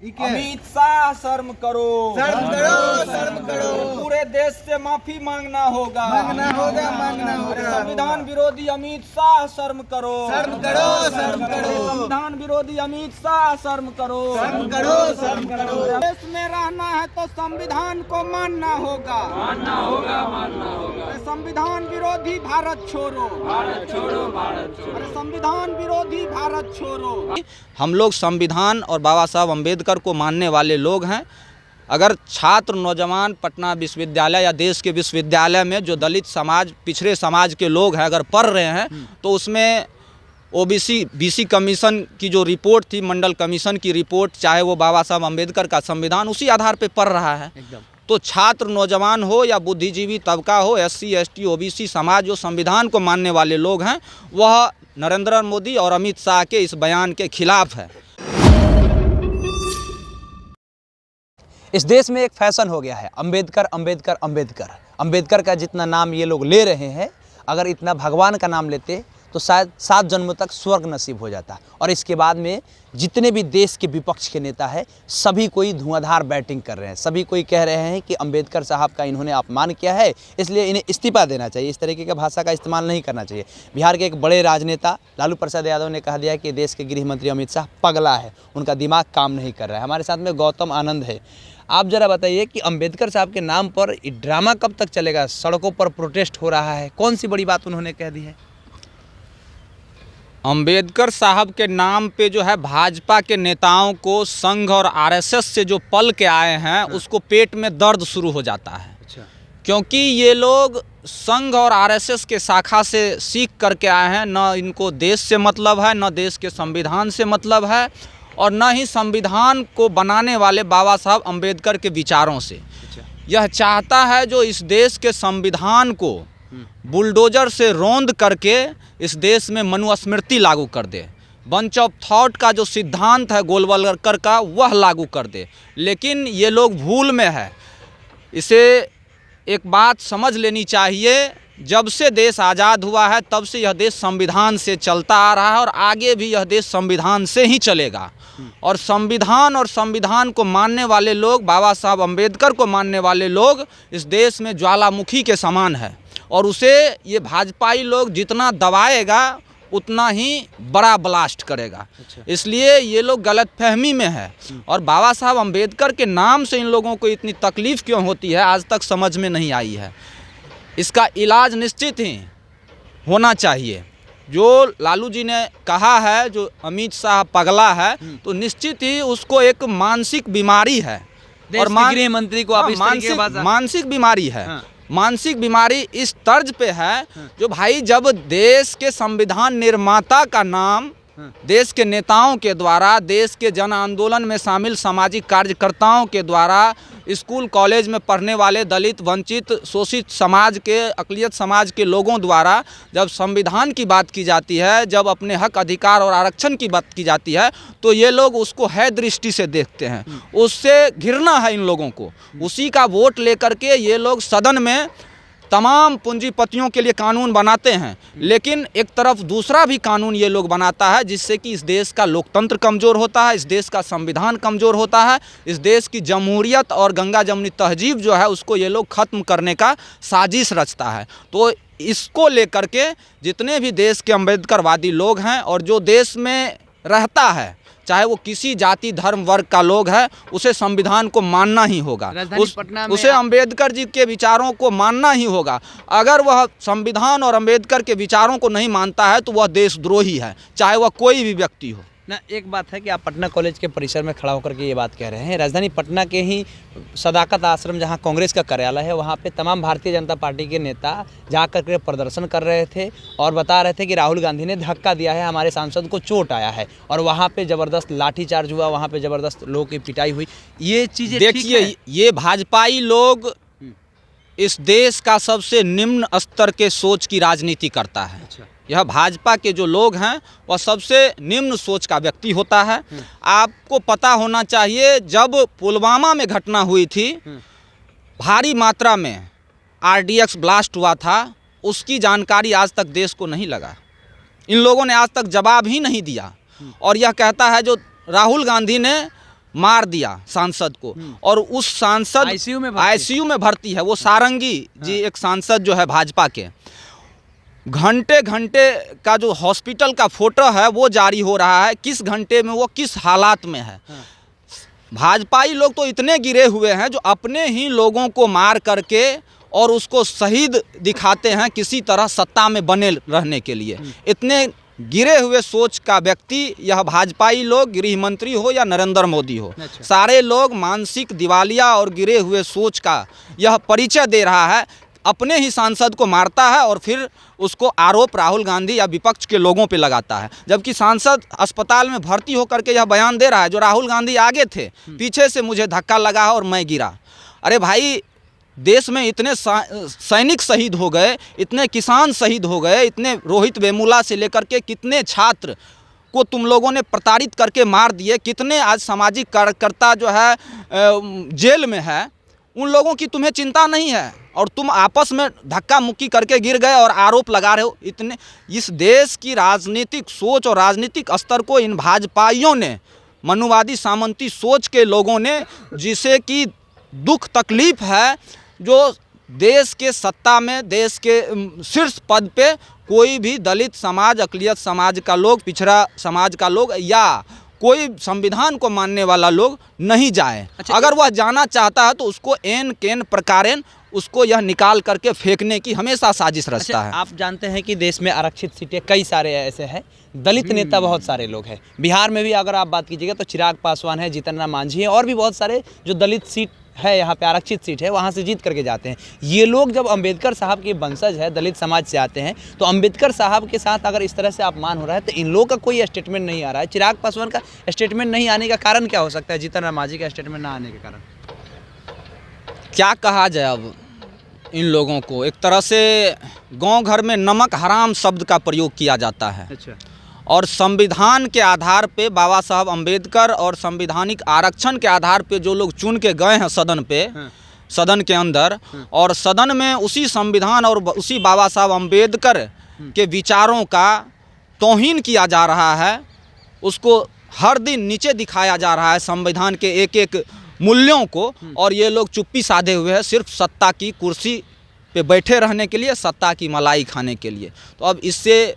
अमित शाह शर्म करो, शर्म करो, शर्म करो। पूरे देश से माफी मांगना होगा, मांगना होगा, मांगना होगा। संविधान विरोधी अमित शाह शर्म करो, शर्म करो, शर्म करो। संविधान विरोधी अमित शाह शर्म करो, शर्म करो, शर्म करो। देश में रहना है तो संविधान को मानना होगा, मानना होगा, मानना होगा। संविधान विरोधी भारत छोड़ो, भारत छोड़ो, भारत छोड़ो। संविधान विरोधी भारत छोड़ो। हम लोग संविधान और बाबा साहब अम्बेडकर को मानने वाले लोग हैं। अगर छात्र नौजवान पटना विश्वविद्यालय या देश के विश्वविद्यालय में जो दलित समाज, पिछड़े समाज के लोग हैं, अगर पढ़ रहे हैं तो उसमें ओबीसी बीसी कमीशन की जो रिपोर्ट थी, मंडल कमीशन की रिपोर्ट, चाहे वो बाबा साहब अम्बेडकर का संविधान, उसी आधार पे पढ़ रहा है। तो छात्र नौजवान हो या बुद्धिजीवी तबका हो, SC ST OBC समाज, जो संविधान को मानने वाले लोग हैं, वह नरेंद्र मोदी और अमित शाह के इस बयान के खिलाफ है। इस देश में एक फैशन हो गया है, अंबेडकर अंबेडकर अंबेडकर। अंबेडकर का जितना नाम ये लोग ले रहे हैं, अगर इतना भगवान का नाम लेते तो शायद 7 जन्मों तक स्वर्ग नसीब हो जाता। और इसके बाद में जितने भी देश के विपक्ष के नेता हैं, सभी कोई धुआंधार बैटिंग कर रहे हैं। सभी कोई कह रहे हैं कि अंबेडकर साहब का इन्होंने अपमान किया है, इसलिए इन्हें इस्तीफा देना चाहिए, इस तरीके की भाषा का इस्तेमाल नहीं करना चाहिए। बिहार के एक बड़े राजनेता लालू प्रसाद यादव ने कह दिया कि देश के गृह मंत्री अमित शाह पगला है, उनका दिमाग काम नहीं कर रहा है। हमारे साथ में गौतम आनंद है। आप ज़रा बताइए कि अंबेडकर साहब के नाम पर ये ड्रामा कब तक चलेगा? सड़कों पर प्रोटेस्ट हो रहा है, कौन सी बड़ी बात उन्होंने कह दी है? अंबेडकर साहब के नाम पे जो है भाजपा के नेताओं को संघ और RSS से जो पल के आए हैं, उसको पेट में दर्द शुरू हो जाता है। क्योंकि ये लोग संघ और RSS के शाखा से सीख करके आए हैं। न इनको देश से मतलब है, न देश के संविधान से मतलब है, और न ही संविधान को बनाने वाले बाबा साहब अम्बेडकर के विचारों से। यह चाहता है जो इस देश के संविधान को बुलडोजर से रौंद करके इस देश में मनुस्मृति लागू कर दे, बंच ऑफ थॉट का जो सिद्धांत है गोलवलकर का, वह लागू कर दे। लेकिन ये लोग भूल में है। इसे एक बात समझ लेनी चाहिए, जब से देश आज़ाद हुआ है तब से यह देश संविधान से चलता आ रहा है और आगे भी यह देश संविधान से ही चलेगा। और संविधान को मानने वाले लोग, बाबा साहब अम्बेडकर को मानने वाले लोग इस देश में ज्वालामुखी के समान है, और उसे ये भाजपाई लोग जितना दबाएगा उतना ही बड़ा ब्लास्ट करेगा। इसलिए ये लोग गलतफहमी में है। और बाबा साहब अम्बेडकर के नाम से इन लोगों को इतनी तकलीफ़ क्यों होती है, आज तक समझ में नहीं आई है। इसका इलाज निश्चित ही होना चाहिए। जो लालू जी ने कहा है, जो अमित शाह पगला है, तो निश्चित ही उसको एक मानसिक बीमारी है। और गृह मंत्री को आप इस तरीके की बात- मानसिक बीमारी है। मानसिक बीमारी इस तर्ज पे है, जो भाई जब देश के संविधान निर्माता का नाम देश के नेताओं के द्वारा, देश के जन आंदोलन में शामिल सामाजिक कार्यकर्ताओं के द्वारा, स्कूल कॉलेज में पढ़ने वाले दलित, वंचित, शोषित समाज के, अक़लियत समाज के लोगों द्वारा जब संविधान की बात की जाती है, जब अपने हक, अधिकार और आरक्षण की बात की जाती है, तो ये लोग उसको है दृष्टि से देखते हैं। उससे घृणा है इन लोगों को। उसी का वोट लेकर के ये लोग सदन में तमाम पूंजीपतियों के लिए कानून बनाते हैं, लेकिन एक तरफ दूसरा भी कानून ये लोग बनाता है, जिससे कि इस देश का लोकतंत्र कमज़ोर होता है, इस देश का संविधान कमज़ोर होता है, इस देश की जमहूरियत और गंगा जमुनी तहजीब जो है उसको ये लोग ख़त्म करने का साजिश रचता है। तो इसको लेकर के जितने भी देश के अम्बेडकरवादी लोग हैं, और जो देश में रहता है, चाहे वो किसी जाति, धर्म, वर्ग का लोग है, उसे संविधान को मानना ही होगा। उसे अम्बेडकर जी के विचारों को मानना ही होगा। अगर वह संविधान और अम्बेडकर के विचारों को नहीं मानता है तो वह देशद्रोही है, चाहे वह कोई भी व्यक्ति हो। ना, एक बात है कि आप पटना कॉलेज के परिसर में खड़ा होकर के ये बात कह रहे हैं। राजधानी पटना के ही सदाकत आश्रम, जहां कांग्रेस का कार्यालय है, वहां पे तमाम भारतीय जनता पार्टी के नेता जाकर के प्रदर्शन कर रहे थे और बता रहे थे कि राहुल गांधी ने धक्का दिया है, हमारे सांसद को चोट आया है, और वहां पे ज़बरदस्त लाठीचार्ज हुआ, वहां पे ज़बरदस्त लोगों की पिटाई हुई। ये चीज़ें देखिए, ये भाजपाई लोग इस देश का सबसे निम्न स्तर के सोच की राजनीति करता है। यह भाजपा के जो लोग हैं वह सबसे निम्न सोच का व्यक्ति होता है। आपको पता होना चाहिए, जब पुलवामा में घटना हुई थी, भारी मात्रा में RDX ब्लास्ट हुआ था, उसकी जानकारी आज तक देश को नहीं लगा। इन लोगों ने आज तक जवाब ही नहीं दिया। और यह कहता है जो राहुल गांधी ने मार दिया सांसद को, और उस सांसद आईसीयू में भर्ती है। वो सारंगी जी एक सांसद जो है भाजपा के, घंटे घंटे का जो हॉस्पिटल का फोटो है वो जारी हो रहा है, किस घंटे में वो किस हालात में है। भाजपाई लोग तो इतने गिरे हुए हैं जो अपने ही लोगों को मार करके और उसको शहीद दिखाते हैं किसी तरह सत्ता में बने रहने के लिए। इतने गिरे हुए सोच का व्यक्ति यह भाजपाई लोग, गृह मंत्री हो या नरेंद्र मोदी हो, सारे लोग मानसिक दिवालिया और गिरे हुए सोच का यह परिचय दे रहा है। अपने ही सांसद को मारता है और फिर उसको आरोप राहुल गांधी या विपक्ष के लोगों पे लगाता है, जबकि सांसद अस्पताल में भर्ती होकर के यह बयान दे रहा है जो राहुल गांधी आगे थे, पीछे से मुझे धक्का लगा और मैं गिरा। अरे भाई, देश में इतने सैनिक शहीद हो गए, इतने किसान शहीद हो गए, इतने रोहित वेमुला से लेकर के कितने छात्र को तुम लोगों ने प्रताड़ित करके मार दिए, कितने आज सामाजिक कार्यकर्ता जो है जेल में है, उन लोगों की तुम्हें चिंता नहीं है और तुम आपस में धक्का मुक्की करके गिर गए और आरोप लगा रहे हो। इतने इस देश की राजनीतिक सोच और राजनीतिक स्तर को इन भाजपाइयों ने, मनुवादी सामंती सोच के लोगों ने, जिसे कि दुख तकलीफ है जो देश के सत्ता में, देश के शीर्ष पद पे कोई भी दलित समाज, अक़लियत समाज का लोग, पिछड़ा समाज का लोग या कोई संविधान को मानने वाला लोग नहीं जाए। अगर वह जाना चाहता है तो उसको एन केन प्रकारेण उसको यह निकाल करके फेंकने की हमेशा साजिश रचता है। आप जानते हैं कि देश में आरक्षित सीटें कई सारे ऐसे हैं, दलित नेता बहुत सारे लोग हैं। बिहार में भी अगर आप बात कीजिएगा तो चिराग पासवान है, जीतन राम मांझी है, और भी बहुत सारे जो दलित सीट है, यहाँ पे आरक्षित सीट है, वहाँ से जीत करके जाते हैं। ये लोग जब अंबेडकर साहब के वंशज है, दलित समाज से आते हैं, तो अंबेडकर साहब के साथ अगर इस तरह से अपमान हो रहा है तो इन लोगों का कोई स्टेटमेंट नहीं आ रहा है। चिराग पासवान का स्टेटमेंट नहीं आने का कारण क्या हो सकता है? जीतन राम मांझी का स्टेटमेंट ना आने के कारण क्या कहा जाए? अब इन लोगों को एक तरह से गांव घर में नमक हराम शब्द का प्रयोग किया जाता है। अच्छा। और संविधान के आधार पे बाबा साहब अम्बेडकर और संवैधानिक आरक्षण के आधार पे जो लोग चुन के गए हैं सदन पे, सदन के अंदर, और सदन में उसी संविधान और उसी बाबा साहब अम्बेडकर के विचारों का तौहीन किया जा रहा है, उसको हर दिन नीचे दिखाया जा रहा है संविधान के एक एक मूल्यों को, और ये लोग चुप्पी साधे हुए हैं सिर्फ सत्ता की कुर्सी पे बैठे रहने के लिए, सत्ता की मलाई खाने के लिए। तो अब इससे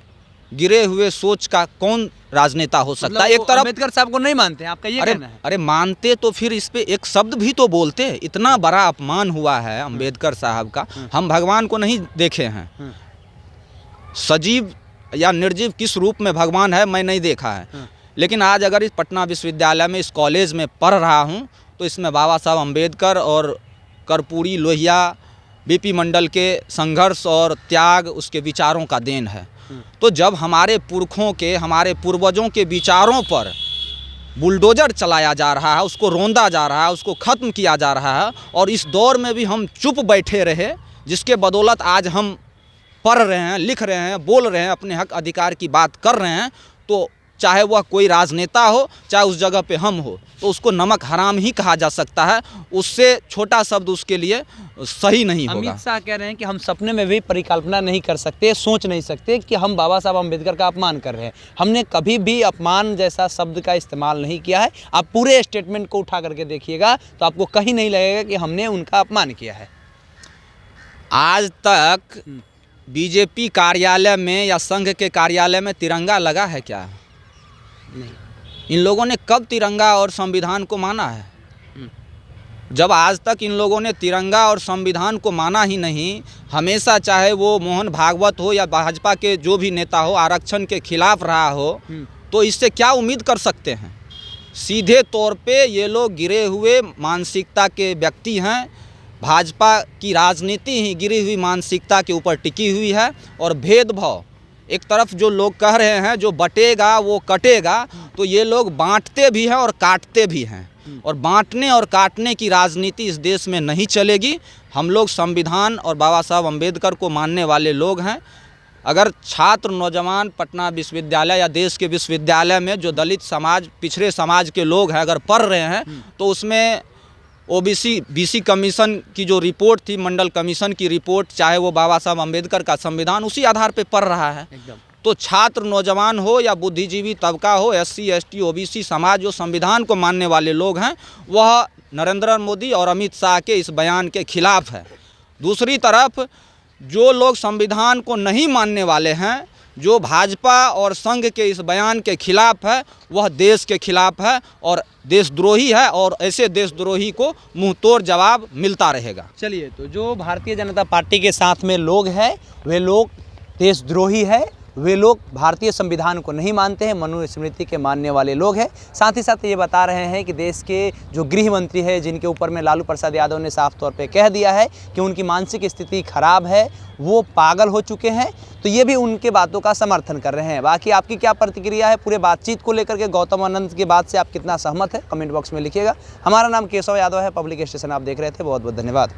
गिरे हुए सोच का कौन राजनेता हो सकता है? एक तरफ अम्बेडकर साहब को नहीं मानते, आपका ये कहना है? अरे मानते तो फिर इस पे एक शब्द भी तो बोलते। इतना बड़ा अपमान हुआ है अम्बेडकर साहब का। हम भगवान को नहीं देखे हैं, सजीव या निर्जीव किस रूप में भगवान है मैं नहीं देखा है, लेकिन आज अगर इस पटना विश्वविद्यालय में, इस कॉलेज में पढ़ रहा हूँ तो इसमें बाबा साहब अम्बेडकर और कर्पूरी, लोहिया, बीपी मंडल के संघर्ष और त्याग, उसके विचारों का देन है। तो जब हमारे पुरखों के, हमारे पूर्वजों के विचारों पर बुलडोजर चलाया जा रहा है, उसको रौंदा जा रहा है, उसको ख़त्म किया जा रहा है, और इस दौर में भी हम चुप बैठे रहे, जिसके बदौलत आज हम पढ़ रहे हैं, लिख रहे हैं, बोल रहे हैं, अपने हक अधिकार की बात कर रहे हैं, तो चाहे वह कोई राजनेता हो, चाहे उस जगह पे हम हो, तो उसको नमक हराम ही कहा जा सकता है। उससे छोटा शब्द उसके लिए सही नहीं होगा। अमित शाह कह रहे हैं कि हम सपने में भी परिकल्पना नहीं कर सकते, सोच नहीं सकते कि हम बाबा साहब अम्बेडकर का अपमान कर रहे हैं। हमने कभी भी अपमान जैसा शब्द का इस्तेमाल नहीं किया है। आप पूरे स्टेटमेंट को उठा करके देखिएगा तो आपको कहीं नहीं लगेगा कि हमने उनका अपमान किया है। आज तक बीजेपी कार्यालय में या संघ के कार्यालय में तिरंगा लगा है क्या? नहीं। इन लोगों ने कब तिरंगा और संविधान को माना है? जब आज तक इन लोगों ने तिरंगा और संविधान को माना ही नहीं, हमेशा चाहे वो मोहन भागवत हो या भाजपा के जो भी नेता हो, आरक्षण के खिलाफ रहा हो, तो इससे क्या उम्मीद कर सकते हैं? सीधे तौर पे ये लोग गिरे हुए मानसिकता के व्यक्ति हैं। भाजपा की राजनीति ही गिरी हुई मानसिकता के ऊपर टिकी हुई है, और भेदभाव, एक तरफ जो लोग कह रहे हैं जो बटेगा वो कटेगा, तो ये लोग बांटते भी हैं और काटते भी हैं, और बांटने और काटने की राजनीति इस देश में नहीं चलेगी। हम लोग संविधान और बाबा साहब अम्बेडकर को मानने वाले लोग हैं। अगर छात्र, नौजवान पटना विश्वविद्यालय या देश के विश्वविद्यालय में जो दलित समाज, पिछड़े समाज के लोग हैं, अगर पढ़ रहे हैं, तो उसमें ओबीसी, बीसी कमीशन की जो रिपोर्ट थी, मंडल कमीशन की रिपोर्ट, चाहे वो बाबा साहब अम्बेडकर का संविधान, उसी आधार पे पढ़ रहा है। तो छात्र, नौजवान हो या बुद्धिजीवी तबका हो, SC, ST, OBC समाज, जो संविधान को मानने वाले लोग हैं, वह नरेंद्र मोदी और अमित शाह के इस बयान के खिलाफ है। दूसरी तरफ जो लोग संविधान को नहीं मानने वाले हैं, जो भाजपा और संघ के इस बयान के खिलाफ है, वह देश के खिलाफ है और देशद्रोही है, और ऐसे देशद्रोही को मुंहतोड़ जवाब मिलता रहेगा। चलिए, तो जो भारतीय जनता पार्टी के साथ में लोग हैं, वे लोग देशद्रोही है, वे लोग भारतीय संविधान को नहीं मानते हैं, मनुस्मृति के मानने वाले लोग हैं। साथ ही साथ ये बता रहे हैं कि देश के जो गृह मंत्री है, जिनके ऊपर में लालू प्रसाद यादव ने साफ तौर पे कह दिया है कि उनकी मानसिक स्थिति खराब है, वो पागल हो चुके हैं, तो ये भी उनके बातों का समर्थन कर रहे हैं। बाकी आपकी क्या प्रतिक्रिया है पूरे बातचीत को लेकर के? गौतम आनंद की बात से आप कितना सहमत है, कमेंट बॉक्स में लिखिएगा। हमारा नाम केशव यादव है, पब्लिक स्टेशन आप देख रहे थे। बहुत बहुत धन्यवाद।